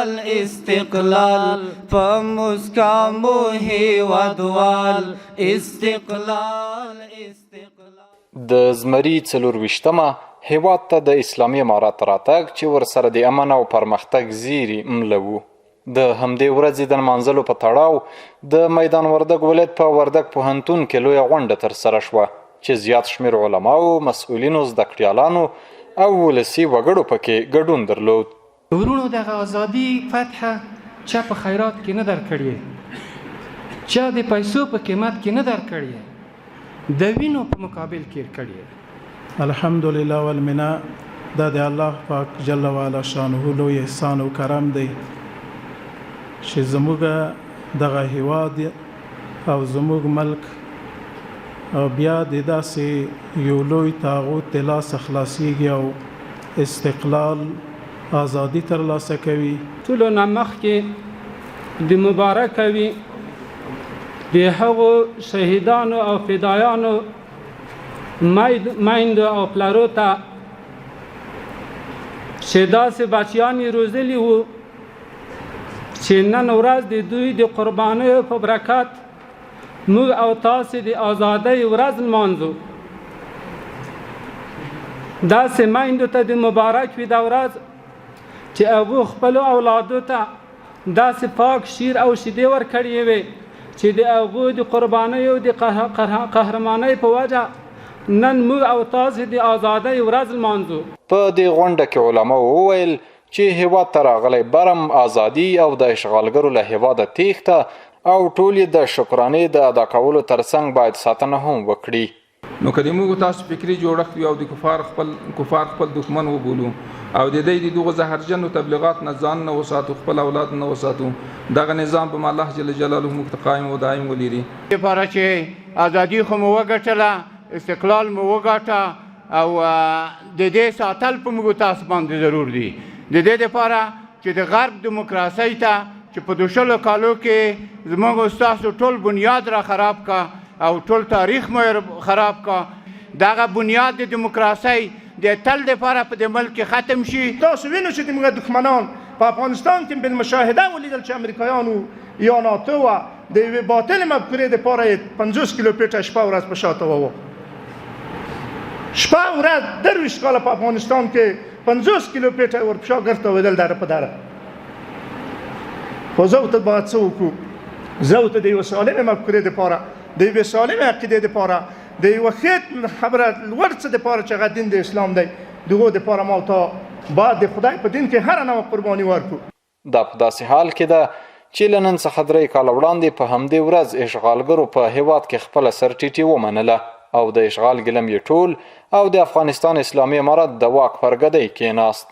استقلال استقلال په مسکامو هیوادوال استقلال استقلال. د زمري 24مه هیواد ته د اسلامي امارات راتګ چې ورسره د امن او پرمختګ زیری ملو. د همدې ورځې د نمانځلو په تړاو د میدان وردګ ولایت په وردګ پوهنتون کې لویه غونډه ترسره شوه چې زیات شمېر علماو، مسؤلینو، زده کړیالانو او ولسي وګړو پکې ګډون درلود. ورونو دغه ازادي فتحه چا په خیرات کې نه درکړې، چا د پیسو په قیمت کې نه درکړې، د وینو په مقابل کې کړې. الحمدلله والمنه دا د الله پاک جل وعلا شانه لوی احسان او کرم دی چې زموږ دغه هیواد او زموږ ملک او بیا د داسې یو لوی طاغوت د لاسه خلاصیږي او استقلال ازادي ترلاسه کوي. ټولو نه مخکې د مبارکه وي د هغو شهیدانو او فدایانو میندو او پلارو ته چې داسې بچیان یې روزلي وو چې نن ورځ د دوی د قربانیو په برکت موږ او تاسې د ازادۍ ورځ لمانځو. داسې میندو ته د مبارک وي دا ورځ چې هغو خپلو اولادو ته داسې پاک شیر او شیدې ورکړې وي چې د هغو د قربانیو د قهرمانۍ په وجه نن موږ او تاسې د ازادۍ ورځ لمانځو. په دې غونډه کې علماو وویل چې هیواد ته راغلی برم ازادي او د اشغالګرو له هیواده تیښته او ټول یې د شکرانې د ادا کولو ترڅنګ باید ساتنه هم وکړي. نو که د موږ تاسو فکري جوړښت وي او د کفار خپل دښمن وبولو او د دوی د دغو زهرجنو تبلیغات نه ځان نه وساتو، خپل اولاد نه وساتو، دغه نظام به الله جل جلاله موږ ته قایم او دایم ولري. لپاره چې ازادي خو مو وګټله، استقلال مو وګاټه او د دې ساتل په موږ تاسو باندې ضرور دي. د دې لپاره چې د غرب دیموکراسۍ ته چې په 200 کالو کې زموږ ستاسو ټول بنیاد را خراب کا او ټول تاریخ مو خراب کا، دغه بنیاد د دیموکراسۍ د تل لپاره په دې ملک ختم شي. تاسو وینئ چې زموږ دښمنان په افغانستان کې بالمشاهده ولیدل چې امریکایانو یا ناتو د یوې باطلې مفکورې دپاره 50 کیلومتره شپه ورځ په شا تاوه. شپه ورځ 23 کاله په افغانستان کې 50 کیلومتره ور په شا ګرځېدل دره په دره. خو زه ورته باید څه وکړو؟ زه ورته د یوې سالمې مفکورې دپاره، د یوې سالمې عقیدې دپاره، د یوه ښه خبره لوړ څه دپاره چې هغه دین د اسلام دی، دغو دپاره ما تا باید د خدای په دین کې هره نوع قرباني ورکړو. دا په داسې حال کې ده چې له نن څخه 3 کاله وړاندې په همدې ورځ اشغالګرو په هیواد کې خپله سرټیټي ومنله او د اشغال ګلم یې ټول او د افغانستان اسلامي امارت د واک پر ګدۍ کېناست.